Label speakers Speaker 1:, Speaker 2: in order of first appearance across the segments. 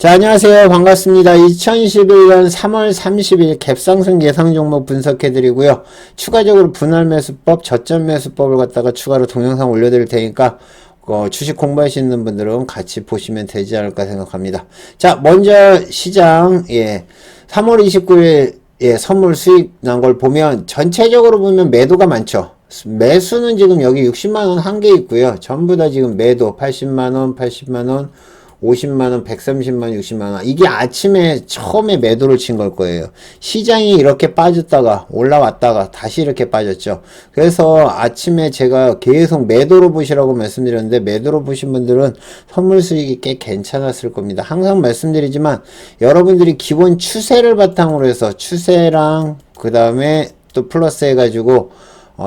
Speaker 1: 자, 안녕하세요. 반갑습니다. 2021년 3월 30일 갭상승 예상 종목 분석해드리고요. 추가적으로 분할 매수법, 저점 매수법을 갖다가 추가로 동영상 올려드릴 테니까 주식 공부하시는 분들은 같이 보시면 되지 않을까 생각합니다. 자, 먼저 시장 3월 29일 선물 수익 난 걸 보면 전체적으로 보면 매도가 많죠. 매수는 지금 여기 60만원 한 개 있고요. 전부 다 지금 매도 80만원, 80만원, 50만원, 130만원, 60만원. 이게 아침에 처음에 매도를 친 걸 거예요. 시장이 이렇게 빠졌다가 올라왔다가 다시 이렇게 빠졌죠. 그래서 아침에 제가 계속 매도로 보시라고 말씀드렸는데, 매도로 보신 분들은 선물 수익이 꽤 괜찮았을 겁니다. 항상 말씀드리지만 여러분들이 기본 추세를 바탕으로 해서 추세랑 그 다음에 또 플러스 해가지고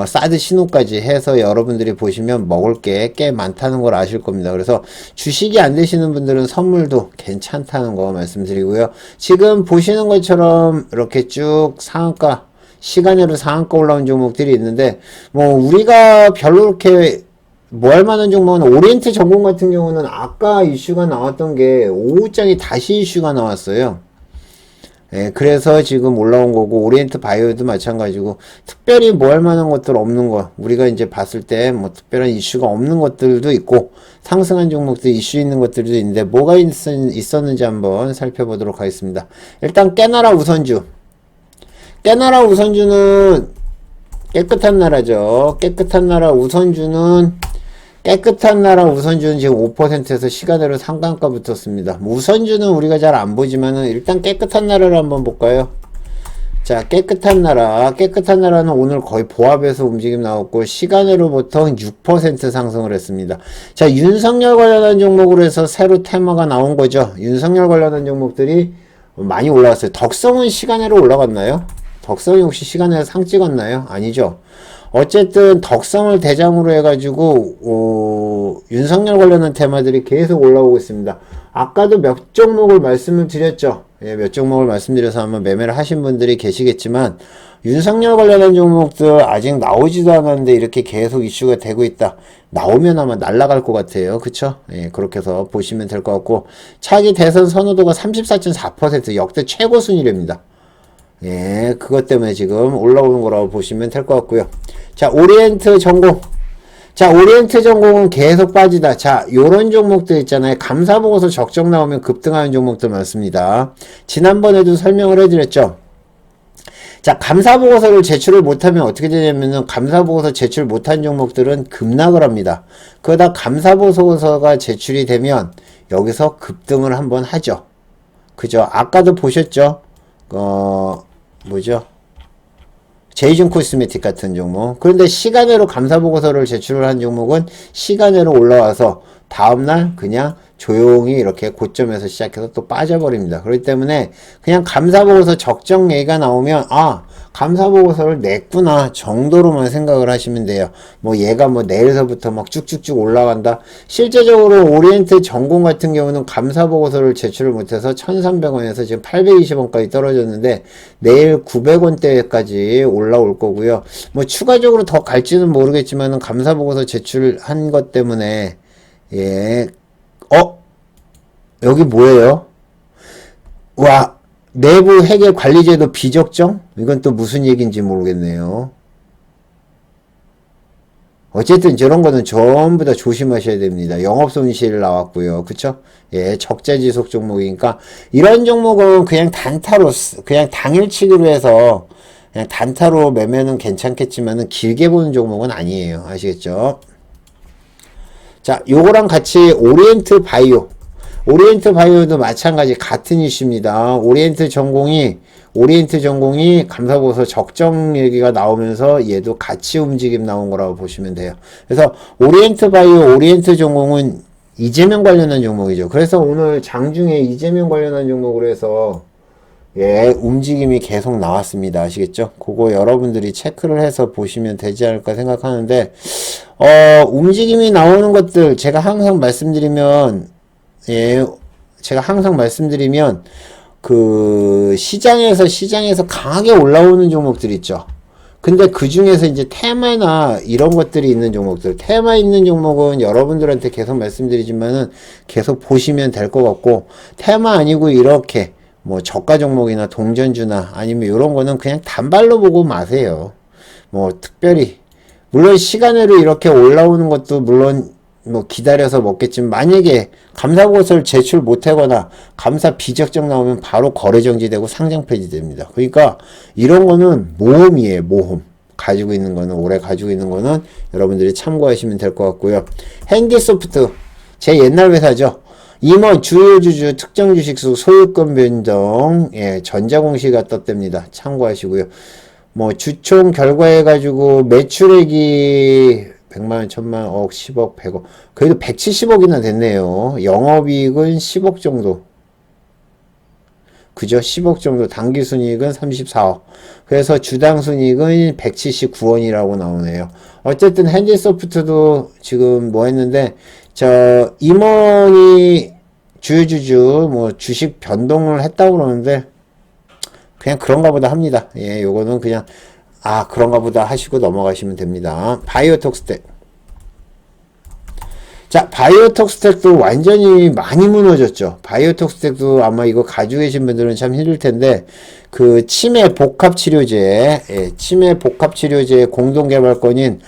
Speaker 1: 사드 신호까지 해서 여러분들이 보시면 먹을 게 꽤 많다는 걸 아실 겁니다. 그래서 주식이 안 되시는 분들은 선물도 괜찮다는 거 말씀드리고요. 지금 보시는 것처럼 이렇게 쭉 상한가, 시간으로 상한가 올라온 종목들이 있는데, 뭐 우리가 별로 이렇게 뭐 할 만한 종목은 오리엔트 전공 같은 경우는 아까 이슈가 나왔던 게 오후장에 다시 이슈가 나왔어요. 그래서 지금 올라온 거고, 오리엔트 바이오도 마찬가지고, 특별히 뭐 할 만한 것들 없는 거, 우리가 이제 봤을 때 뭐 특별한 이슈가 없는 것들도 있고, 상승한 종목들 이슈 있는 것들도 있는데, 뭐가 있었는지 한번 살펴보도록 하겠습니다. 일단 깨나라 우선주. 깨나라 우선주는 깨끗한 나라죠. 깨끗한 나라 우선주는 지금 5%에서 시간으로 상단가 붙었습니다. 우선주는 우리가 잘 안 보지만은 일단 깨끗한 나라를 한번 볼까요? 자, 깨끗한 나라는 오늘 거의 보합에서 움직임 나왔고, 시간으로부터 6% 상승을 했습니다. 자, 윤석열 관련한 종목으로 해서 새로 테마가 나온 거죠. 윤석열 관련한 종목들이 많이 올라갔어요. 덕성은 시간으로 올라갔나요? 덕성이 혹시 시간으로 상 찍었나요? 아니죠. 어쨌든 덕성을 대장으로 해가지고 윤석열 관련한 테마들이 계속 올라오고 있습니다. 아까도 몇 종목을 말씀을 드렸죠. 몇 종목을 말씀드려서 아마 매매를 하신 분들이 계시겠지만, 윤석열 관련한 종목들 아직 나오지도 않았는데 이렇게 계속 이슈가 되고 있다. 나오면 아마 날아갈 것 같아요. 그쵸? 그렇게 해서 보시면 될 것 같고, 차기 대선 선호도가 34.4% 역대 최고 순위랍니다. 그것 때문에 지금 올라오는 거라고 보시면 될 것 같고요. 자, 오리엔트 전공. 자, 오리엔트 전공은 계속 빠지다. 자, 요런 종목들 있잖아요. 감사보고서 적정 나오면 급등하는 종목들 많습니다. 지난번에도 설명을 해드렸죠. 자, 감사보고서를 제출을 못하면 어떻게 되냐면은, 감사보고서 제출 못한 종목들은 급락을 합니다. 그러다 감사보고서가 제출이 되면 여기서 급등을 한번 하죠. 그죠? 아까도 보셨죠? 제이준 코스메틱 같은 종목. 그런데 시간으로 감사보고서를 제출을 한 종목은 시간으로 올라와서 다음날 그냥 조용히 이렇게 고점에서 시작해서 또 빠져버립니다. 그렇기 때문에 그냥 감사보고서 적정 얘기가 나오면, 감사보고서를 냈구나 정도로만 생각을 하시면 돼요. 뭐 얘가 뭐 내일서부터 막 쭉쭉쭉 올라간다. 실제적으로 오리엔트 전공 같은 경우는 감사보고서를 제출을 못해서 1,300원에서 지금 820원까지 떨어졌는데, 내일 900원대까지 올라올 거고요. 뭐 추가적으로 더 갈지는 모르겠지만은 감사보고서 제출한 것 때문에, 여기 뭐예요? 와, 내부 회계 관리제도 비적정? 이건 또 무슨 얘기인지 모르겠네요. 어쨌든 저런 거는 전부 다 조심하셔야 됩니다. 영업손실 나왔고요. 그쵸? 적재지속 종목이니까, 이런 종목은 그냥 단타로, 그냥 당일치기로 해서 그냥 단타로 매매는 괜찮겠지만은 길게 보는 종목은 아니에요. 아시겠죠? 자, 요거랑 같이 오리엔트 바이오도 마찬가지 같은 이슈입니다. 오리엔트 전공이 감사보고서 적정 얘기가 나오면서 얘도 같이 움직임 나온 거라고 보시면 돼요. 그래서 오리엔트 바이오, 오리엔트 전공은 이재명 관련한 종목이죠. 그래서 오늘 장중에 이재명 관련한 종목으로 해서 움직임이 계속 나왔습니다. 아시겠죠? 그거 여러분들이 체크를 해서 보시면 되지 않을까 생각하는데, 움직임이 나오는 것들 제가 항상 말씀드리면, 그 시장에서 강하게 올라오는 종목들 있죠. 근데 그 중에서 이제 테마나 이런 것들이 있는 종목들, 테마 있는 종목은 여러분들한테 계속 말씀드리지만은 계속 보시면 될 것 같고, 테마 아니고 이렇게 뭐 저가 종목이나 동전주나 아니면 이런 거는 그냥 단발로 보고 마세요. 뭐 특별히 물론 시간으로 이렇게 올라오는 것도 물론 뭐 기다려서 먹겠지만, 만약에 감사보고서를 제출 못하거나 감사 비적정 나오면 바로 거래 정지되고 상장 폐지됩니다. 그러니까 이런 거는 모험이에요. 모험. 가지고 있는 거는, 오래 가지고 있는 거는 여러분들이 참고하시면 될 것 같고요. 핸디소프트, 제 옛날 회사죠. 임원 주요주주 특정 주식수 소유권 변동, 예, 전자공시가 떴답니다. 참고하시고요. 뭐 주총 결과해가지고 매출액이 100만원, 1000만원, 억, 10억, 100억. 그래도 170억이나 됐네요. 영업이익은 10억 정도. 그죠? 10억 정도. 당기순이익은 34억. 그래서 주당순이익은 179원이라고 나오네요. 어쨌든 핸디소프트도 지금 뭐 했는데, 임원이 주주주, 뭐 주식 변동을 했다고 그러는데, 그냥 그런가 보다 합니다. 예, 요거는 그냥 그런가 보다 하시고 넘어가시면 됩니다. 바이오톡스텍. 자, 바이오톡스텍도 완전히 많이 무너졌죠. 바이오톡스텍도 아마 이거 가지고 계신 분들은 참 힘들 텐데, 그 치매 복합 치료제, 치매 복합 치료제 공동 개발권인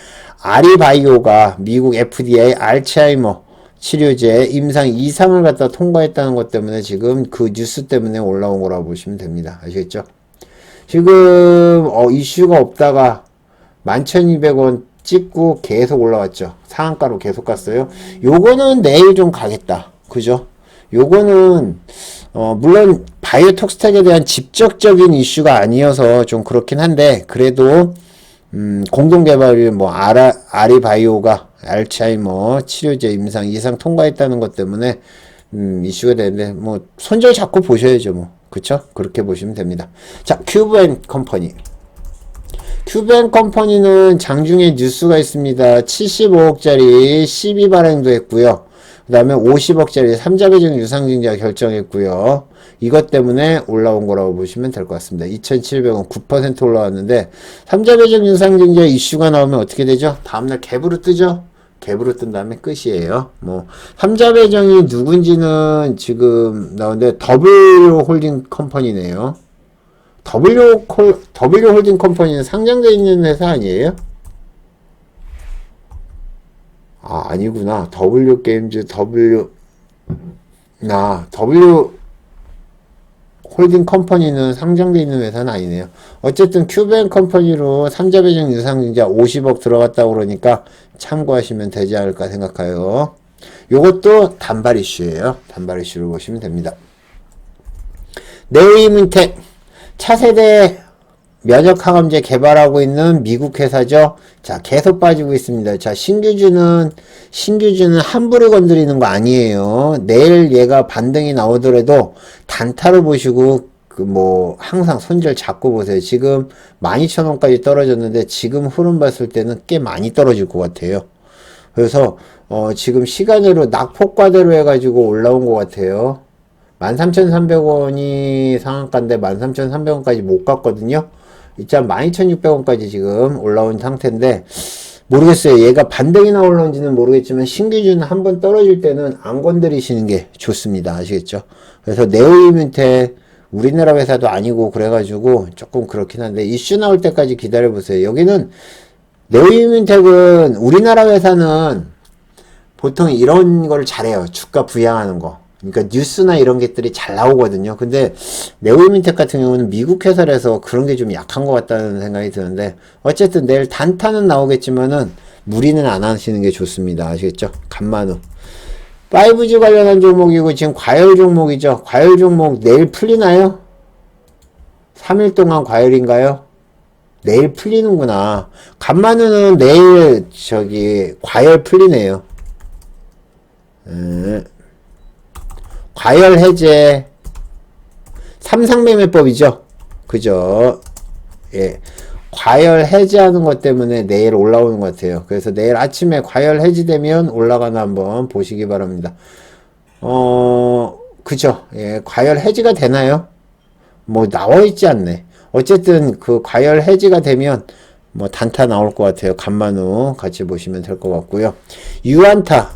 Speaker 1: 아리바이오가 미국 FDA 알츠하이머 치료제 임상 2상을 갖다 통과했다는 것 때문에 지금 그 뉴스 때문에 올라온 거라고 보시면 됩니다. 아시겠죠? 지금 이슈가 없다가 11,200원 찍고 계속 올라왔죠. 상한가로 계속 갔어요. 요거는 내일 좀 가겠다. 그죠? 요거는 물론 바이오톡스텍에 대한 직접적인 이슈가 아니어서 좀 그렇긴 한데, 그래도 공동개발이 뭐 아리바이오가 알츠하이머 치료제 임상 2상 통과했다는 것 때문에 이슈가 되는데, 뭐 손절 잡고 보셔야죠. 뭐 그쵸? 그렇게 보시면 됩니다. 자, 큐브앤컴퍼니. 큐브앤컴퍼니는 장중에 뉴스가 있습니다. 75억짜리 12발행도 했고요. 그 다음에 50억짜리 3자 배정 유상증자 결정했고요. 이것 때문에 올라온 거라고 보시면 될 것 같습니다. 2,700원 9% 올라왔는데, 3자 배정 유상증자 이슈가 나오면 어떻게 되죠? 다음날 갭으로 뜨죠? 갭으로 뜬 다음에 끝이에요. 뭐 3자 배정이 누군지는 지금 나오는데 W 홀딩 컴퍼니네요. W 홀딩 컴퍼니는 상장되어 있는 회사 아니에요? 아니구나. W 게임즈 W 홀딩 컴퍼니는 상장되어 있는 회사는 아니네요. 어쨌든 큐벤 컴퍼니로 3자 배정 유상증자 50억 들어갔다고 그러니까 참고하시면 되지 않을까 생각해요. 요것도 단발 이슈예요. 단발 이슈로 보시면 됩니다. 네오이문텍, 차세대 면역 항암제 개발하고 있는 미국 회사죠. 자, 계속 빠지고 있습니다. 자, 신규주는 함부로 건드리는 거 아니에요. 내일 얘가 반등이 나오더라도 단타로 보시고 항상 손절 잡고 보세요. 지금 12,000원까지 떨어졌는데 지금 흐름 봤을 때는 꽤 많이 떨어질 것 같아요. 그래서 지금 시간으로 낙폭과대로 해가지고 올라온 것 같아요. 13,300원이 상한가인데 13,300원까지 못 갔거든요. 일단 12,600원까지 지금 올라온 상태인데, 모르겠어요. 얘가 반등이나 올라온지는 모르겠지만 신규주는 한번 떨어질 때는 안 건드리시는 게 좋습니다. 아시겠죠? 그래서 네오이문텍 우리나라 회사도 아니고 그래가지고 조금 그렇긴 한데, 이슈 나올 때까지 기다려보세요. 여기는 네오이문텍은 우리나라 회사는 보통 이런 걸 잘해요. 주가 부양하는 거. 그러니까 뉴스나 이런 것들이 잘 나오거든요. 근데 네오이문텍 같은 경우는 미국 회사라서 그런 게 좀 약한 것 같다는 생각이 드는데, 어쨌든 내일 단타는 나오겠지만은 무리는 안 하시는 게 좋습니다. 아시겠죠? 간만후 5G 관련한 종목이고 지금 과열 종목이죠. 과열 종목 내일 풀리나요? 3일 동안 과열인가요? 내일 풀리는구나. 간만후는 내일 과열 풀리네요. 과열 해제, 삼상매매법이죠. 그죠? 예. 과열 해제하는 것 때문에 내일 올라오는 것 같아요. 그래서 내일 아침에 과열 해제되면 올라가나 한번 보시기 바랍니다. 그죠? 예. 과열 해제가 되나요? 뭐, 나와 있지 않네. 어쨌든 그 과열 해제가 되면 뭐 단타 나올 것 같아요. 간만우 같이 보시면 될 것 같고요. 유안타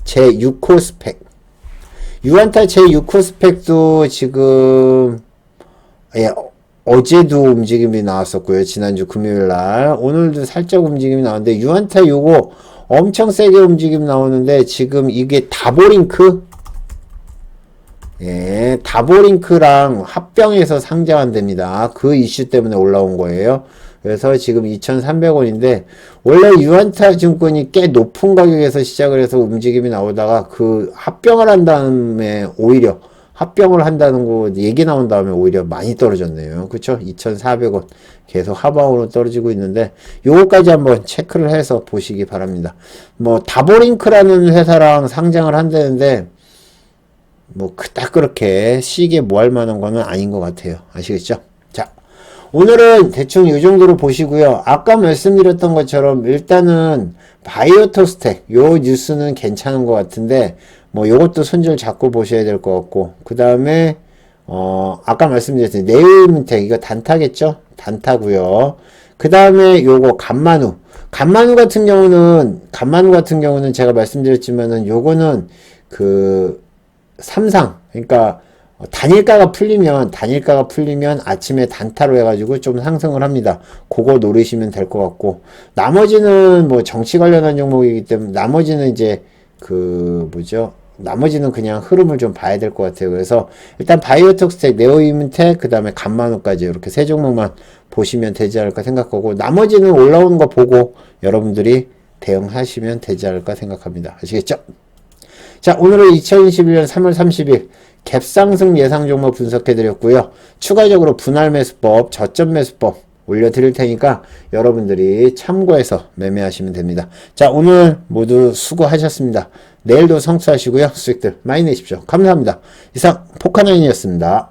Speaker 1: 제6호 스펙. 유안타 제6호 스펙도 지금 어제도 움직임이 나왔었고요. 지난주 금요일날. 오늘도 살짝 움직임이 나왔는데 유안타 요거 엄청 세게 움직임 나오는데 지금 이게 다보링크? 예, 다보링크랑 합병해서 상장한답니다. 그 이슈 때문에 올라온 거예요. 그래서 지금 2,300원인데 원래 유안타 증권이 꽤 높은 가격에서 시작을 해서 움직임이 나오다가 그 합병을 한 다음에 오히려 합병을 한다는 거 얘기 나온 다음에 오히려 많이 떨어졌네요. 그쵸? 2,400원 계속 하방으로 떨어지고 있는데 요거까지 한번 체크를 해서 보시기 바랍니다. 뭐 다보링크라는 회사랑 상장을 한다는데 뭐 그닥 그렇게 시기에 뭐 할 만한 거는 아닌 것 같아요. 아시겠죠? 자, 오늘은 대충 이 정도로 보시고요. 아까 말씀드렸던 것처럼 일단은 바이오토스텍 요 뉴스는 괜찮은 것 같은데 뭐 요것도 손절 잡고 보셔야 될 것 같고 그 다음에 아까 말씀드렸듯이 네오임텍 이거 단타겠죠? 단타고요. 그 다음에 요거 간만우 같은 경우는 제가 말씀드렸지만은 요거는 그 삼상 그러니까 단일가가 풀리면 아침에 단타로 해가지고 좀 상승을 합니다. 그거 노리시면 될 것 같고 나머지는 뭐 정치 관련한 종목이기 때문에 나머지는 이제 나머지는 그냥 흐름을 좀 봐야 될 것 같아요. 그래서 일단 바이오톡스텍, 네오이문텍, 그 다음에 간만우까지 이렇게 세 종목만 보시면 되지 않을까 생각하고 나머지는 올라오는 거 보고 여러분들이 대응하시면 되지 않을까 생각합니다. 아시겠죠? 자, 오늘은 2021년 3월 30일 갭상승 예상 종목 분석해드렸고요. 추가적으로 분할 매수법, 저점 매수법 올려드릴 테니까 여러분들이 참고해서 매매하시면 됩니다. 자, 오늘 모두 수고하셨습니다. 내일도 성수하시고요. 수익들 많이 내십시오. 감사합니다. 이상 포카나인이었습니다.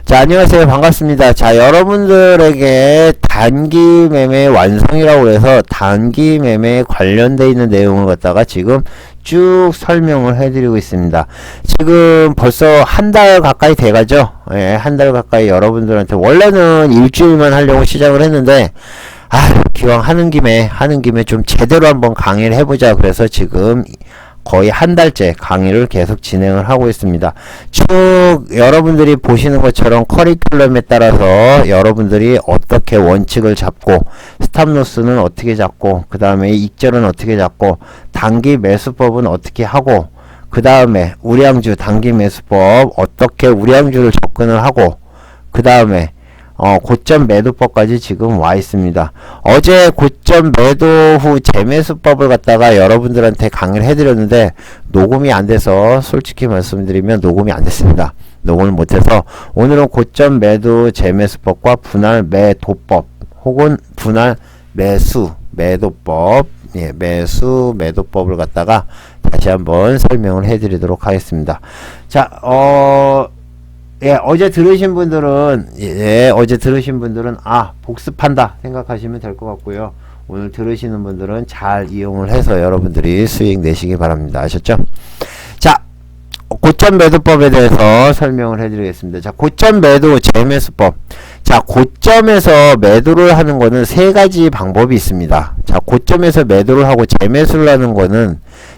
Speaker 1: 자, 안녕하세요. 반갑습니다. 자, 여러분들에게 단기 매매 완성이라고 해서 단기 매매에 관련되어 있는 내용을 갖다가 지금 쭉 설명을 해드리고 있습니다. 지금 벌써 한 달 가까이 돼가죠? 예, 한 달 가까이 여러분들한테 원래는 일주일만 하려고 시작을 했는데 기왕 하는 김에 좀 제대로 한번 강의를 해보자. 그래서 지금 거의 한 달째 강의를 계속 진행을 하고 있습니다. 쭉 여러분들이 보시는 것처럼 커리큘럼에 따라서 여러분들이 어떻게 원칙을 잡고 스탑로스는 어떻게 잡고 그 다음에 익절은 어떻게 잡고 단기 매수법은 어떻게 하고 그 다음에 우량주 단기 매수법 어떻게 우량주를 접근을 하고 그 다음에 고점 매도법까지 지금 와 있습니다. 어제 고점 매도 후 재매수법을 갖다가 여러분들한테 강의를 해드렸는데 녹음이 안 돼서 솔직히 말씀드리면 녹음이 안 됐습니다. 녹음을 못해서 오늘은 고점 매도 재매수법과 분할 매도법 혹은 분할 매수 매도법 매수 매도법을 갖다가 다시 한번 설명을 해드리도록 하겠습니다. 자, 어제 들으신 분들은 복습한다 생각하시면 될 것 같고요. 오늘 들으시는 분들은 잘 이용을 해서 여러분들이 수익 내시기 바랍니다. 아셨죠? 자, 고점 매도법에 대해서 설명을 해드리겠습니다. 자, 고점 매도 재매수법. 자, 고점에서 매도를 하는 거는 세 가지 방법이 있습니다. 자, 고점에서 매도를 하고 재매수를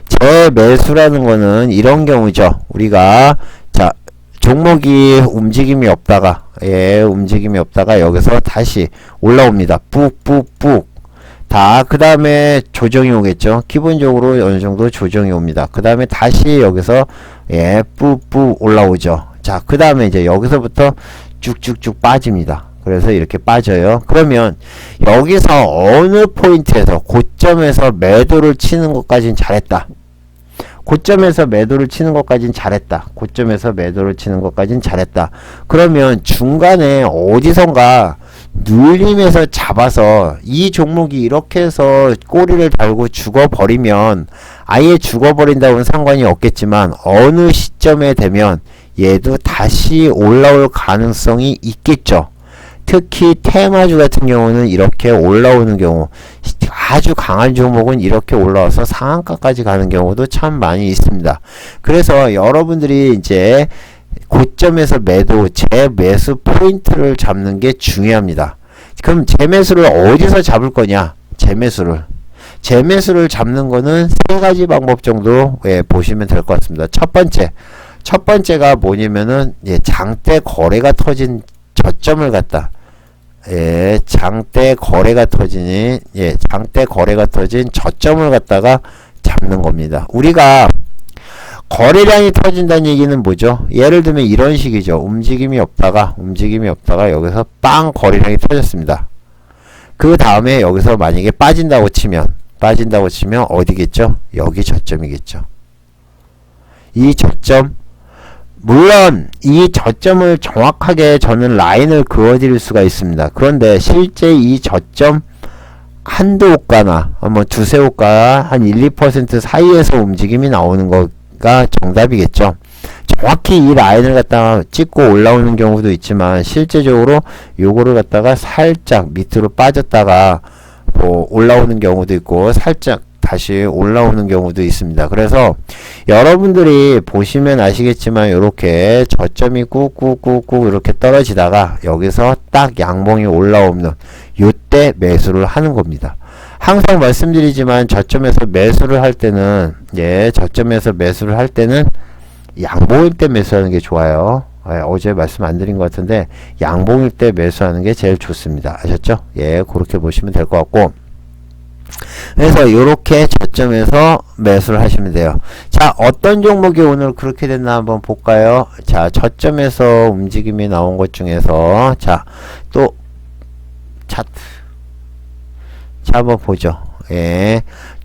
Speaker 1: 재매수라는 거는 이런 경우죠. 우리가 종목이 움직임이 없다가 여기서 다시 올라옵니다. 뿍 그 다음에 조정이 오겠죠. 기본적으로 어느 정도 조정이 옵니다. 그 다음에 다시 여기서 뿍 올라오죠. 자, 그 다음에 이제 여기서부터 쭉쭉쭉 빠집니다. 그래서 이렇게 빠져요. 그러면 여기서 어느 포인트에서 고점에서 매도를 치는 것까지는 잘했다. 고점에서 매도를 치는 것까지는 잘했다. 그러면 중간에 어디선가 눌림에서 잡아서 이 종목이 이렇게 해서 꼬리를 달고 죽어버리면 아예 죽어버린다고는 상관이 없겠지만 어느 시점에 되면 얘도 다시 올라올 가능성이 있겠죠. 특히 테마주 같은 경우는 이렇게 올라오는 경우 아주 강한 종목은 이렇게 올라와서 상한가까지 가는 경우도 참 많이 있습니다. 그래서 여러분들이 이제 고점에서 매도 재매수 포인트를 잡는 게 중요합니다. 그럼 재매수를 어디서 잡을 거냐? 재매수를 잡는 거는 세 가지 방법 정도 보시면 될 것 같습니다. 첫 번째가 뭐냐면은 장대 거래가 터진 저점을 갖다 장대 거래가 터진 저점을 갖다가 잡는 겁니다. 우리가 거래량이 터진다는 얘기는 뭐죠? 예를 들면 이런 식이죠. 움직임이 없다가 여기서 빵 거래량이 터졌습니다. 그 다음에 여기서 만약에 빠진다고 치면 어디겠죠? 여기 저점이겠죠. 이 저점, 물론 이 저점을 정확하게 저는 라인을 그어드릴 수가 있습니다. 그런데 실제 이 저점 한두 호가나 뭐 두세 호가 한 1, 2% 사이에서 움직임이 나오는 거가 정답이겠죠. 정확히 이 라인을 갖다가 찍고 올라오는 경우도 있지만 실제적으로 요거를 갖다가 살짝 밑으로 빠졌다가 뭐 올라오는 경우도 있고 살짝 다시 올라오는 경우도 있습니다. 그래서 여러분들이 보시면 아시겠지만 이렇게 저점이 꾹꾹꾹꾹 이렇게 떨어지다가 여기서 딱 양봉이 올라오면 이때 매수를 하는 겁니다. 항상 말씀드리지만 저점에서 매수를 할 때는 양봉일 때 매수하는 게 좋아요. 어제 말씀 안 드린 것 같은데 양봉일 때 매수하는 게 제일 좋습니다. 아셨죠? 그렇게 보시면 될 것 같고, 그래서 요렇게 저점에서 매수를 하시면 돼요. 자, 어떤 종목이 오늘 그렇게 됐나 한번 볼까요? 자, 저점에서 움직임이 나온 것 중에서 또 차트 한번 보죠.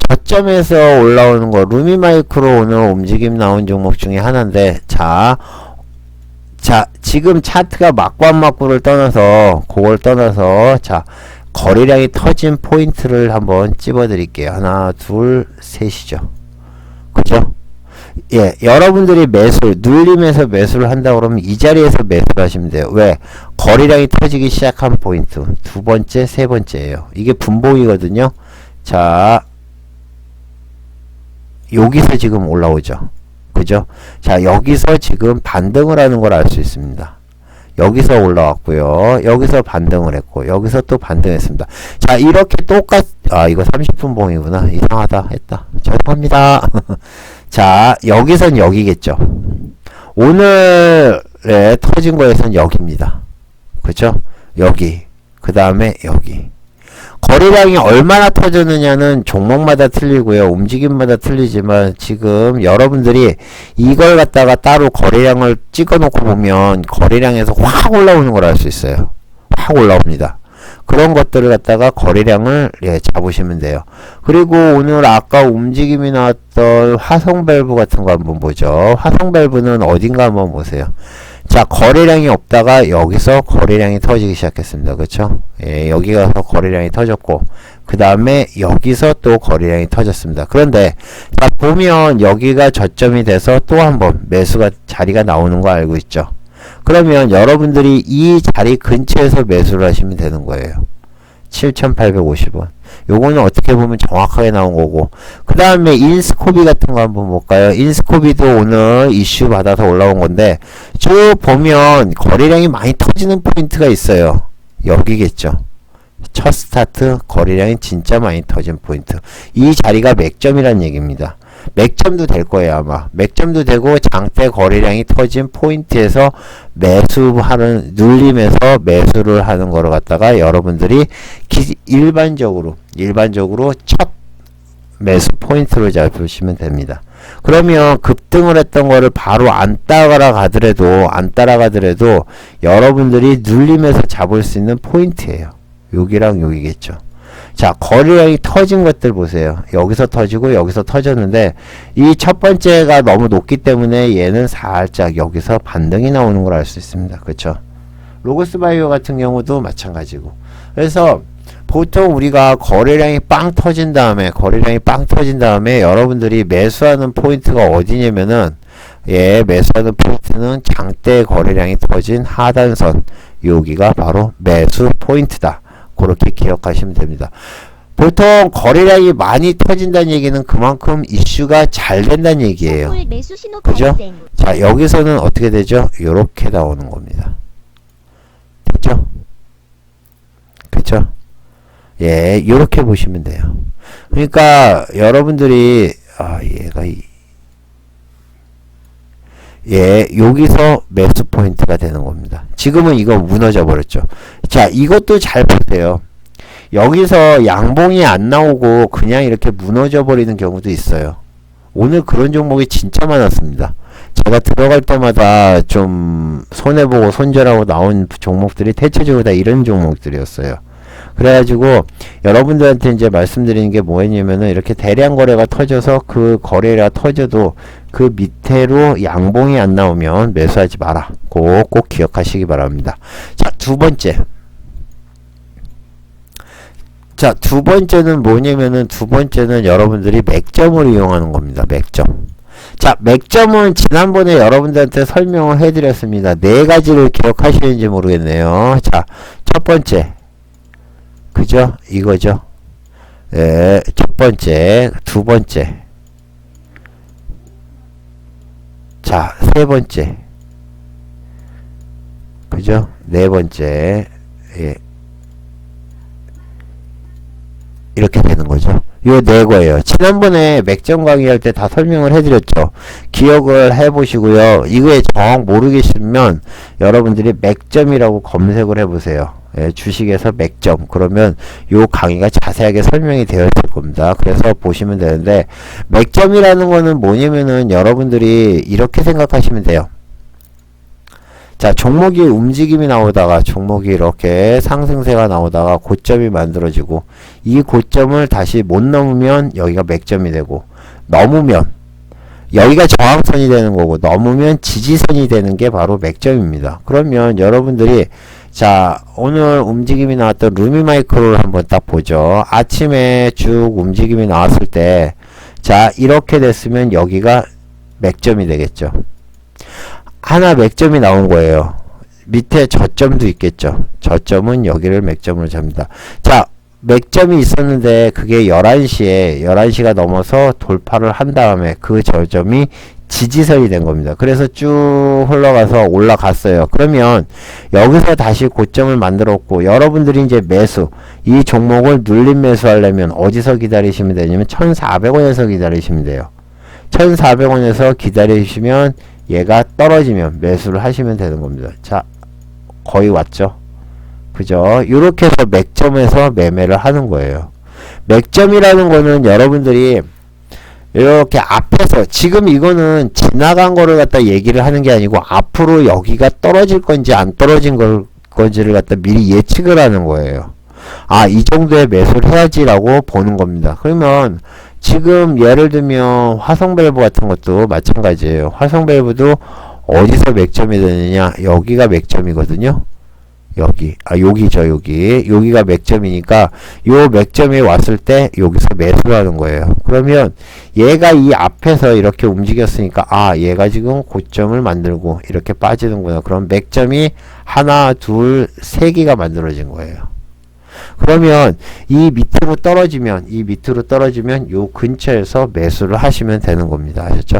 Speaker 1: 저점에서 올라오는 거 루미마이크로 오늘 움직임 나온 종목 중에 하나인데, 자 지금 차트가 맞고 안 맞고를 떠나서 거래량이 터진 포인트를 한번 찝어 드릴게요. 하나, 둘, 셋이죠. 그죠? 여러분들이 눌림에서 매수를 한다 그러면 이 자리에서 매수를 하시면 돼요. 왜? 거래량이 터지기 시작한 포인트. 두 번째, 세 번째예요. 이게 분봉이거든요. 자, 여기서 지금 올라오죠. 그죠? 자, 여기서 지금 반등을 하는 걸 알 수 있습니다. 여기서 올라왔고요. 여기서 반등을 했고, 여기서 또 반등했습니다. 자, 이렇게 이거 30분 봉이구나. 이상하다 했다. 죄송합니다. 자, 여기선 여기겠죠. 오늘에 터진 거에선 여기입니다. 그죠? 여기. 그 다음에 여기. 거래량이 얼마나 터졌느냐는 종목마다 틀리고요. 움직임마다 틀리지만 지금 여러분들이 이걸 갖다가 따로 거래량을 찍어 놓고 보면 거래량에서 확 올라오는 걸 알 수 있어요. 확 올라옵니다. 그런 것들을 갖다가 거래량을 잡으시면 돼요. 그리고 오늘 아까 움직임이 나왔던 화성밸브 같은 거 한번 보죠. 화성밸브는 어딘가 한번 보세요. 자, 거래량이 없다가 여기서 거래량이 터지기 시작했습니다. 그쵸? 여기 가서 거래량이 터졌고, 그 다음에 여기서 또 거래량이 터졌습니다. 그런데 자, 보면 여기가 저점이 돼서 또 한번 매수가 자리가 나오는 거 알고 있죠? 그러면 여러분들이 이 자리 근처에서 매수를 하시면 되는 거예요. 7,850원. 요거는 어떻게 보면 정확하게 나온 거고, 그 다음에 인스코비 같은 거 한번 볼까요? 인스코비도 오늘 이슈 받아서 올라온 건데, 쭉 보면 거래량이 많이 터지는 포인트가 있어요. 여기겠죠. 첫 스타트 거래량이 진짜 많이 터진 포인트. 이 자리가 맥점이란 얘기입니다. 맥점도 될 거예요, 아마. 맥점도 되고 장대 거래량이 터진 포인트에서 눌림에서 매수를 하는 거를 갖다가 여러분들이 일반적으로 첫 매수 포인트로 잡으시면 됩니다. 그러면 급등을 했던 거를 바로 안 따라가더라도 여러분들이 눌림에서 잡을 수 있는 포인트예요. 여기랑 여기겠죠. 자, 거래량이 터진 것들 보세요. 여기서 터지고 여기서 터졌는데 이 첫 번째가 너무 높기 때문에 얘는 살짝 여기서 반등이 나오는 걸 알 수 있습니다. 그렇죠? 로고스바이오 같은 경우도 마찬가지고. 그래서 보통 우리가 거래량이 빵 터진 다음에 여러분들이 매수하는 포인트가 어디냐면은 매수하는 포인트는 장대 거래량이 터진 하단선, 여기가 바로 매수 포인트다. 그렇게 기억하시면 됩니다. 보통 거래량이 많이 터진다는 얘기는 그만큼 이슈가 잘 된다는 얘기예요. 그죠? 자, 여기서는 어떻게 되죠? 요렇게 나오는 겁니다. 됐죠? 그쵸? 아셨죠? 예, 요렇게 보시면 돼요. 그러니까 여러분들이 예, 여기서 매수 포인트가 되는 겁니다. 지금은 이거 무너져 버렸죠. 자, 이것도 잘 보세요. 여기서 양봉이 안 나오고 그냥 이렇게 무너져 버리는 경우도 있어요. 오늘 그런 종목이 진짜 많았습니다. 제가 들어갈 때마다 좀 손해보고 손절하고 나온 종목들이 대체적으로 다 이런 종목들이었어요. 그래가지고 여러분들한테 이제 말씀드리는 게 뭐였냐면은 이렇게 대량 거래가 터져서 그 거래가 터져도 그 밑으로 양봉이 안 나오면 매수하지 마라. 꼭 기억하시기 바랍니다. 자, 두 번째. 자, 두 번째는 뭐냐면은 두 번째는 여러분들이 맥점을 이용하는 겁니다. 맥점. 자, 맥점은 지난번에 여러분들한테 설명을 해드렸습니다. 네 가지를 기억하시는지 모르겠네요. 자, 첫 번째. 그죠? 이거죠. 예, 첫 번째, 두 번째. 자, 세 번째. 그죠? 네 번째. 예. 이렇게 되는 거죠. 요 네 거예요. 지난번에 맥점 강의할 때 다 설명을 해드렸죠. 기억을 해보시고요. 이거에 정 모르겠으면 여러분들이 맥점이라고 검색을 해보세요. 예, 주식에서 맥점. 그러면 요 강의가 자세하게 설명이 되어 있을 겁니다. 그래서 보시면 되는데, 맥점이라는 거는 뭐냐면은 여러분들이 이렇게 생각하시면 돼요. 자, 종목이 움직임이 나오다가 종목이 이렇게 상승세가 나오다가 고점이 만들어지고 이 고점을 다시 못 넘으면 여기가 맥점이 되고, 넘으면 여기가 저항선이 되는 거고, 넘으면 지지선이 되는 게 바로 맥점입니다. 그러면 여러분들이 자, 오늘 움직임이 나왔던 루미마이크로를 한번 딱 보죠. 아침에 쭉 움직임이 나왔을 때, 자, 이렇게 됐으면 여기가 맥점이 되겠죠. 하나 맥점이 나온 거예요. 밑에 저점도 있겠죠. 저점은 여기를 맥점으로 잡니다. 자, 맥점이 있었는데 그게 11시가 넘어서 돌파를 한 다음에 그 저점이 지지선이 된 겁니다. 그래서 쭉 흘러가서 올라갔어요. 그러면 여기서 다시 고점을 만들었고, 여러분들이 이제 매수, 이 종목을 눌림 매수하려면 어디서 기다리시면 되냐면 1,400원에서 기다리시면 돼요. 1,400원에서 기다리시면 얘가 떨어지면 매수를 하시면 되는 겁니다. 자, 거의 왔죠? 그죠? 이렇게 해서 맥점에서 매매를 하는 거예요. 맥점이라는 거는 여러분들이 이렇게 앞에서, 지금 이거는 지나간 거를 갖다 얘기를 하는 게 아니고 앞으로 여기가 떨어질 건지 안 떨어진 건지를 갖다 미리 예측을 하는 거예요. 아, 이 정도의 매수를 해야지라고 보는 겁니다. 그러면 지금 예를 들면 화성밸브 같은 것도 마찬가지예요. 화성밸브도 어디서 맥점이 되느냐, 여기가 맥점이거든요. 여기죠. 여기가 맥점이니까 요 맥점에 왔을 때 여기서 매수를 하는 거예요. 그러면 얘가 이 앞에서 이렇게 움직였으니까, 아, 얘가 지금 고점을 만들고 이렇게 빠지는구나. 그럼 맥점이 하나, 둘, 세 개가 만들어진 거예요. 그러면 이 밑으로 떨어지면 요 근처에서 매수를 하시면 되는 겁니다. 아셨죠?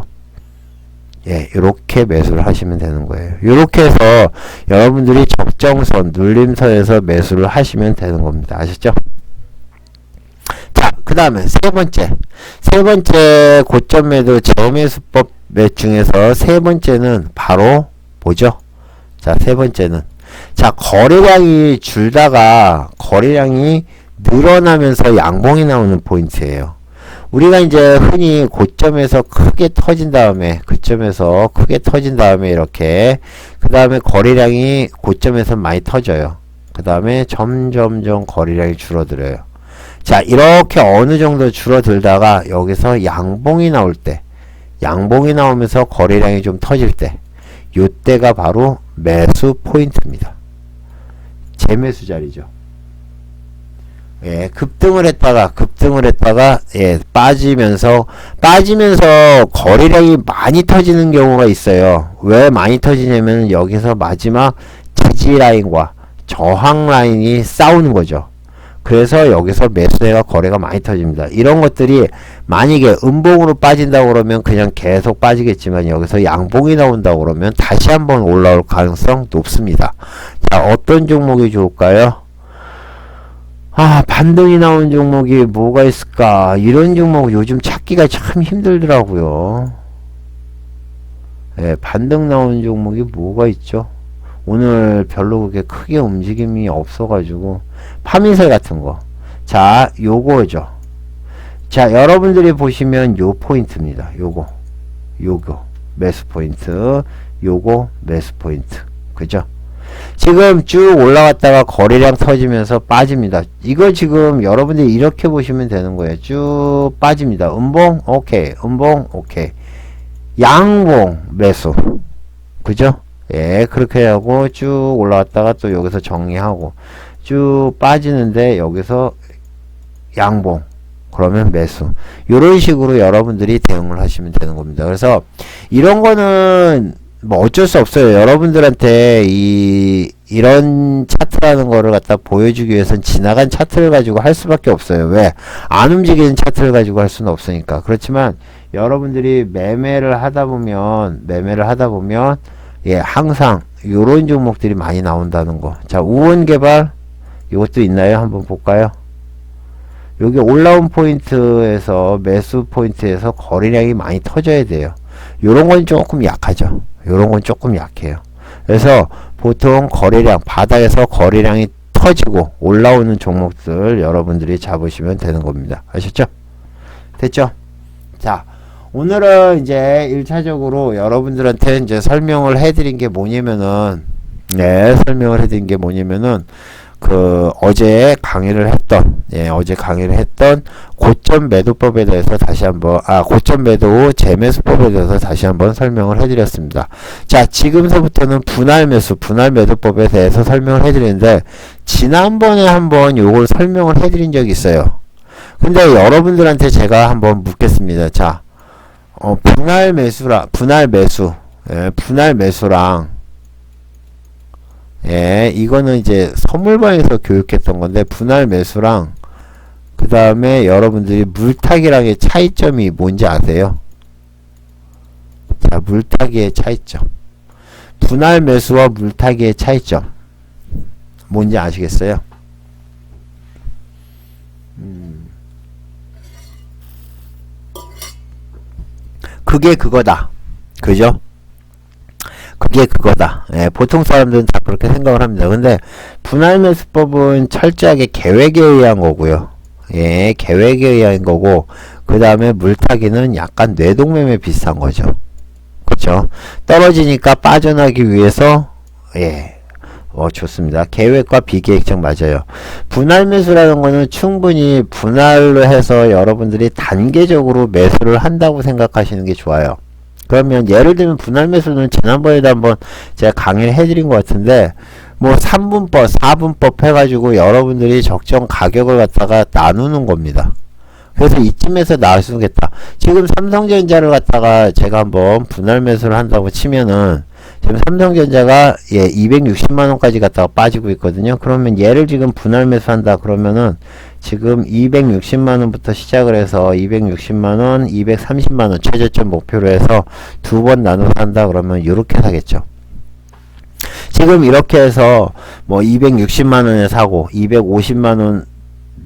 Speaker 1: 예, 요렇게 매수를 하시면 되는 거예요. 요렇게 해서 여러분들이 적정선, 눌림선에서 매수를 하시면 되는 겁니다. 아셨죠? 자, 그 다음에 세 번째 고점 매도 저매수법 중에서 세 번째는 바로 뭐죠? 자, 세 번째는, 자, 거래량이 줄다가 거래량이 늘어나면서 양봉이 나오는 포인트예요. 우리가 이제 흔히 고점에서 크게 터진 다음에, 그점에서 크게 터진 다음에 이렇게, 그 다음에 거래량이 고점에서 많이 터져요. 그 다음에 점점점 거래량이 줄어들어요. 자, 이렇게 어느 정도 줄어들다가 여기서 양봉이 나올 때, 양봉이 나오면서 거래량이 좀 터질 때, 요때가 바로 매수 포인트입니다. 재매수 자리죠. 예, 급등을 했다가, 예, 빠지면서 거래량이 많이 터지는 경우가 있어요. 왜 많이 터지냐면 여기서 마지막 지지 라인과 저항 라인이 싸우는 거죠. 그래서 여기서 매수세가 거래가 많이 터집니다. 이런 것들이 만약에 음봉으로 빠진다고 그러면 그냥 계속 빠지겠지만, 여기서 양봉이 나온다고 그러면 다시 한번 올라올 가능성 높습니다. 자, 어떤 종목이 좋을까요? 반등이 나온 종목이 뭐가 있을까? 이런 종목 요즘 찾기가 참 힘들더라고요. 예, 반등 나온 종목이 뭐가 있죠? 오늘 별로 그렇게 크게 움직임이 없어가지고, 파미세 같은 거. 자, 요거죠. 자, 여러분들이 보시면 요 포인트입니다. 요거. 매수 포인트. 요거 매수 포인트. 그죠? 지금 쭉 올라갔다가 거래량 터지면서 빠집니다. 이거 지금 여러분들이 이렇게 보시면 되는 거예요. 쭉 빠집니다. 음봉 오케이, 음봉 오케이, 양봉 매수. 그죠? 예, 그렇게 하고 쭉 올라갔다가 또 여기서 정리하고 쭉 빠지는데 여기서 양봉, 그러면 매수. 요런 식으로 여러분들이 대응을 하시면 되는 겁니다. 그래서 이런 거는 뭐 어쩔 수 없어요. 여러분들한테 이런 차트라는 거를 갖다 보여주기 위해서는 지나간 차트를 가지고 할 수밖에 없어요. 왜? 안 움직이는 차트를 가지고 할 수는 없으니까. 그렇지만 여러분들이 매매를 하다 보면 예, 항상 요런 종목들이 많이 나온다는 거. 자, 우원개발 이것도 있나요? 한번 볼까요? 여기 올라온 포인트에서 매수 포인트에서 거래량이 많이 터져야 돼요. 요런 건 조금 약하죠. 요런 건 조금 약해요. 그래서 보통 거래량, 바닥에서 거래량이 터지고 올라오는 종목들 여러분들이 잡으시면 되는 겁니다. 아셨죠? 됐죠? 자, 오늘은 이제 1차적으로 여러분들한테 이제 설명을 해드린 게 뭐냐면은, 어제 강의를 했던 고점 매도법에 대해서 다시 한번, 고점 매도 후 재매수법에 대해서 다시 한번 설명을 해드렸습니다. 자, 지금서부터는 분할 매도법에 대해서 설명을 해드리는데, 지난번에 한번 요걸 설명을 해드린 적이 있어요. 근데 여러분들한테 제가 한번 묻겠습니다. 자, 분할 매수랑, 예, 이거는 이제 선물방에서 교육했던 건데, 분할 매수랑, 그 다음에 여러분들이 물타기랑의 차이점이 뭔지 아세요? 자, 물타기의 차이점. 분할 매수와 물타기의 차이점. 뭔지 아시겠어요? 그게 그거다. 그죠? 그게 그거다. 예, 보통 사람들은 다 그렇게 생각을 합니다. 근데 분할 매수법은 철저하게 계획에 의한 거고요. 예, 계획에 의한 거고, 그 다음에 물타기는 약간 뇌동매매 비슷한 거죠. 그쵸? 떨어지니까 빠져나기 위해서, 예, 좋습니다. 계획과 비계획적 맞아요. 분할 매수라는 거는 충분히 분할로 해서 여러분들이 단계적으로 매수를 한다고 생각하시는 게 좋아요. 그러면 예를 들면 분할 매수는 지난번에도 한번 제가 강의를 해드린 것 같은데, 뭐 3분법, 4분법 해가지고 여러분들이 적정 가격을 갖다가 나누는 겁니다. 그래서 이쯤에서 나올 수 있겠다. 지금 삼성전자를 갖다가 제가 한번 분할 매수를 한다고 치면은, 지금 삼성전자가 260만원까지 갖다가 빠지고 있거든요. 그러면 얘를 지금 분할 매수한다 그러면은 지금 260만원부터 시작을 해서 260만원, 230만원 최저점 목표로 해서 두 번 나눠서 한다 그러면 이렇게 사겠죠. 지금 이렇게 해서 뭐 260만원에 사고 250만원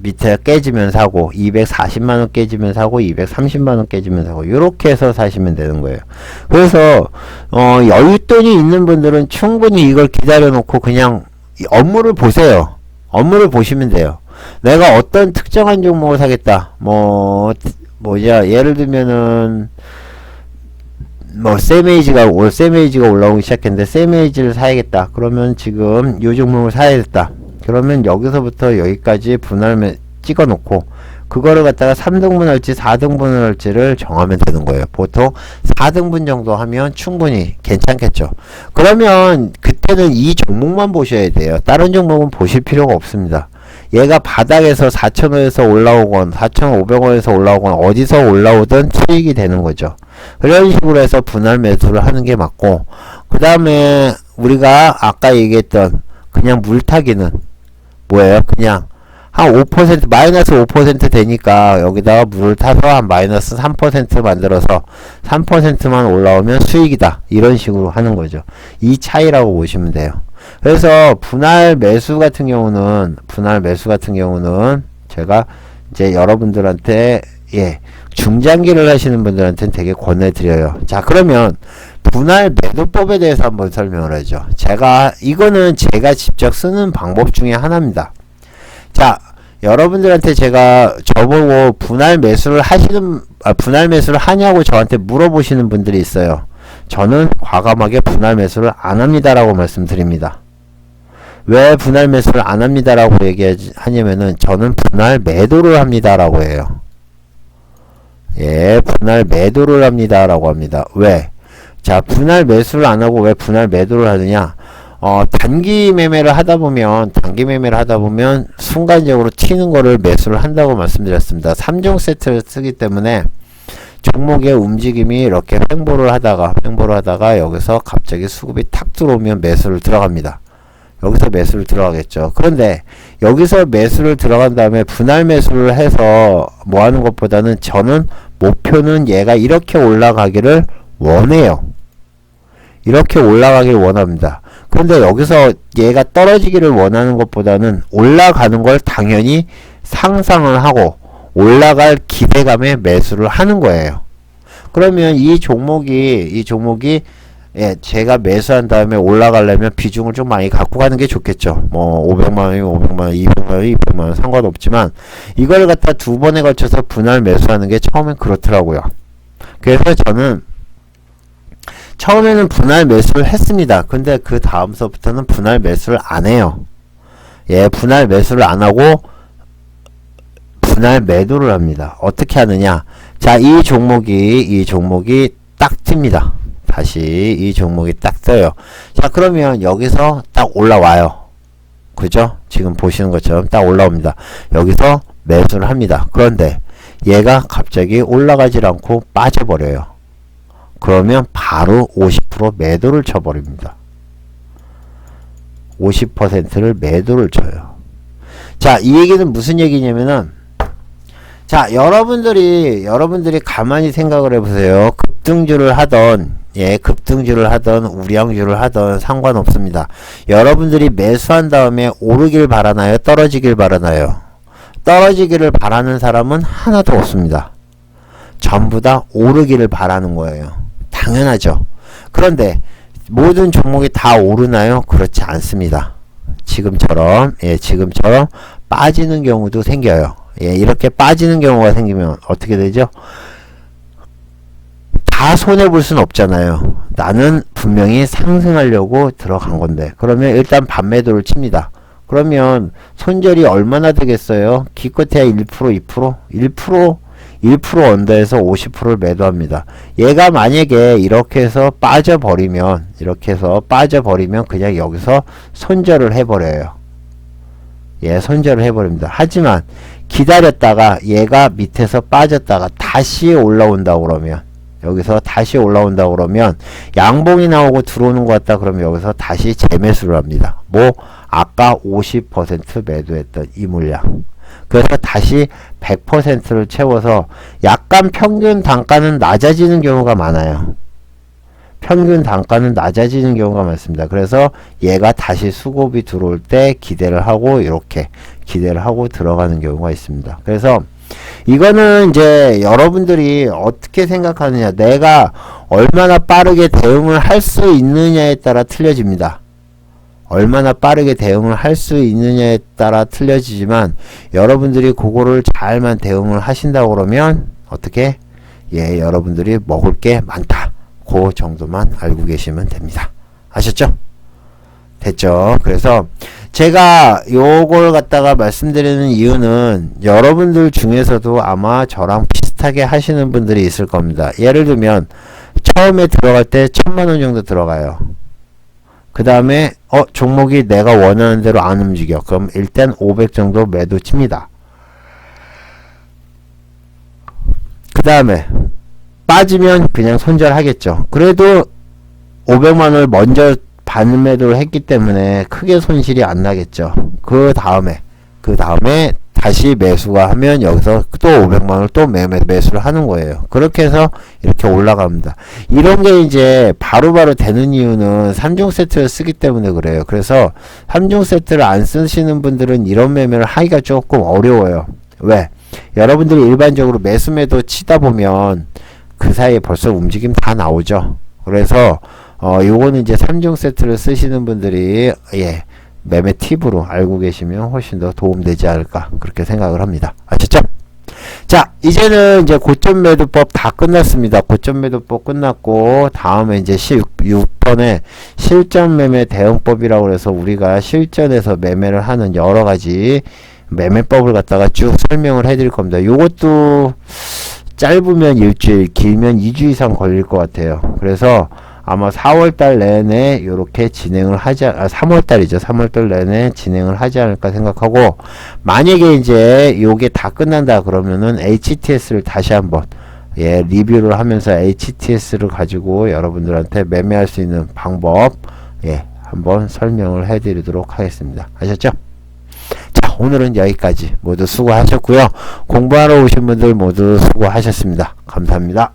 Speaker 1: 밑에 깨지면 사고 240만원 깨지면 사고 230만원 깨지면 사고 요렇게 해서 사시면 되는 거예요. 그래서 여윳돈이 있는 분들은 충분히 이걸 기다려 놓고 그냥 업무를 보세요. 업무를 보시면 돼요. 내가 어떤 특정한 종목을 사겠다. 예를 들면은 세메이지가 올라오기 시작했는데 세메이지를 사야겠다. 그러면 지금 요 종목을 사야겠다. 그러면 여기서부터 여기까지 분할을 찍어 놓고 그거를 갖다가 3등분 할지 4등분을 할지를 정하면 되는 거예요. 보통 4등분 정도 하면 충분히 괜찮겠죠. 그러면 그때는 이 종목만 보셔야 돼요. 다른 종목은 보실 필요가 없습니다. 얘가 바닥에서 4,000원에서 올라오건 4,500원에서 올라오건 어디서 올라오든 수익이 되는 거죠. 그런 식으로 해서 분할 매수를 하는 게 맞고, 그 다음에 우리가 아까 얘기했던 그냥 물타기는 뭐예요? 그냥 한 5% 마이너스 5% 되니까 여기다가 물을 타서 한 마이너스 3% 만들어서 3%만 올라오면 수익이다. 이런 식으로 하는 거죠. 이 차이라고 보시면 돼요. 그래서 분할 매수 같은 경우는 제가 이제 여러분들한테 중장기를 하시는 분들한테는 되게 권해드려요. 자, 그러면 분할 매도법에 대해서 한번 설명을 하죠. 이거는 제가 직접 쓰는 방법 중에 하나입니다. 자, 여러분들한테 제가 저보고 분할 매수를 하냐고 저한테 물어보시는 분들이 있어요. 저는 과감하게 분할 매수를 안 합니다라고 말씀드립니다. 왜 분할 매수를 안 합니다라고 얘기하냐면은 저는 분할 매도를 합니다라고 해요. 분할 매도를 합니다라고 합니다. 왜? 자, 분할 매수를 안 하고 왜 분할 매도를 하느냐? 단기 매매를 하다 보면 순간적으로 튀는 거를 매수를 한다고 말씀드렸습니다. 3종 세트를 쓰기 때문에 종목의 움직임이 이렇게 횡보를 하다가 여기서 갑자기 수급이 탁 들어오면 매수를 들어갑니다. 여기서 매수를 들어가겠죠. 그런데 여기서 매수를 들어간 다음에 분할 매수를 해서 뭐 하는 것보다는 저는 목표는 얘가 이렇게 올라가기를 원해요. 이렇게 올라가길 원합니다. 그런데 여기서 얘가 떨어지기를 원하는 것보다는 올라가는 걸 당연히 상상을 하고 올라갈 기대감에 매수를 하는 거예요. 그러면 이 종목이 제가 매수한 다음에 올라가려면 비중을 좀 많이 갖고 가는 게 좋겠죠. 뭐 500만원이면 500만원, 200만원, 200만원 상관없지만 이걸 갖다 두 번에 걸쳐서 분할 매수하는 게 처음엔 그렇더라고요. 그래서 저는 처음에는 분할 매수를 했습니다. 근데 그 다음서부터는 분할 매수를 안 해요. 분할 매수를 안 하고 분할 매도를 합니다. 어떻게 하느냐? 자, 이 종목이 딱 튑니다. 다시 이 종목이 딱 떠요. 자, 그러면 여기서 딱 올라와요. 그죠? 지금 보시는 것처럼 딱 올라옵니다. 여기서 매수를 합니다. 그런데 얘가 갑자기 올라가질 않고 빠져버려요. 그러면 바로 50% 매도를 쳐버립니다. 50%를 매도를 쳐요. 자, 이 얘기는 무슨 얘기냐면은, 자, 여러분들이 가만히 생각을 해보세요. 급등주를 하던 우량주를 하던 상관없습니다. 여러분들이 매수한 다음에 오르길 바라나요? 떨어지길 바라나요? 떨어지기를 바라는 사람은 하나도 없습니다. 전부 다 오르기를 바라는 거예요. 당연하죠. 그런데 모든 종목이 다 오르나요? 그렇지 않습니다. 지금처럼 빠지는 경우도 생겨요. 이렇게 빠지는 경우가 생기면 어떻게 되죠? 다 손해볼 순 없잖아요. 나는 분명히 상승하려고 들어간 건데. 그러면 일단 반매도를 칩니다. 그러면 손절이 얼마나 되겠어요? 기껏해야 1%? 1% 언더에서 50%를 매도합니다. 얘가 만약에 이렇게 해서 빠져버리면 그냥 여기서 손절을 해버려요. 손절을 해버립니다. 하지만 기다렸다가 얘가 밑에서 빠졌다가 다시 올라온다고 그러면 양봉이 나오고 들어오는 것 같다 그러면 여기서 다시 재매수를 합니다. 아까 50% 매도했던 이 물량. 그래서 다시 100%를 채워서 약간 평균 단가는 낮아지는 경우가 많아요. 평균 단가는 낮아지는 경우가 많습니다. 그래서 얘가 다시 수급이 들어올 때 기대를 하고 이렇게 기대를 하고 들어가는 경우가 있습니다. 그래서 이거는 이제 여러분들이 어떻게 생각하느냐, 내가 얼마나 빠르게 대응을 할 수 있느냐에 따라 틀려집니다. 얼마나 빠르게 대응을 할 수 있느냐에 따라 틀려지지만 여러분들이 그거를 잘만 대응을 하신다고 그러면 어떻게? 여러분들이 먹을 게 많다. 그 정도만 알고 계시면 됩니다. 아셨죠? 됐죠? 그래서 제가 요걸 갖다가 말씀드리는 이유는 여러분들 중에서도 아마 저랑 비슷하게 하시는 분들이 있을 겁니다. 예를 들면 처음에 들어갈 때 1000만원 정도 들어가요. 그 다음에 종목이 내가 원하는 대로 안 움직여. 그럼 일단 500 정도 매도 칩니다. 그 다음에 빠지면 그냥 손절하겠죠. 그래도 500만원을 먼저 반매도를 했기 때문에 크게 손실이 안 나겠죠. 그 다음에 다시 매수가 하면 여기서 또 500만원을 또 매수를 하는 거예요. 그렇게 해서 이렇게 올라갑니다. 이런 게 이제 바로바로 되는 이유는 3종 세트를 쓰기 때문에 그래요. 그래서 3종 세트를 안 쓰시는 분들은 이런 매매를 하기가 조금 어려워요. 왜? 여러분들이 일반적으로 매수매도 치다 보면 그 사이에 벌써 움직임 다 나오죠. 그래서 요거는 이제 3종 세트를 쓰시는 분들이 매매 팁으로 알고 계시면 훨씬 더 도움되지 않을까 그렇게 생각을 합니다. 아셨죠? 자, 이제는 이제 고점 매도법 다 끝났습니다. 고점 매도법 끝났고 다음에 이제 6번에 실전 매매 대응법이라고 해서 우리가 실전에서 매매를 하는 여러 가지 매매법을 갖다가 쭉 설명을 해드릴 겁니다. 요것도 짧으면 일주일, 길면 2주 이상 걸릴 것 같아요. 그래서 아마 4월달 내내 이렇게 진행을 하지, 3월달이죠. 3월달 내내 진행을 하지 않을까 생각하고, 만약에 이제 요게 다 끝난다 그러면은 HTS를 다시 한번, 리뷰를 하면서 HTS를 가지고 여러분들한테 매매할 수 있는 방법, 한번 설명을 해드리도록 하겠습니다. 아셨죠? 자, 오늘은 여기까지 모두 수고하셨고요. 공부하러 오신 분들 모두 수고하셨습니다. 감사합니다.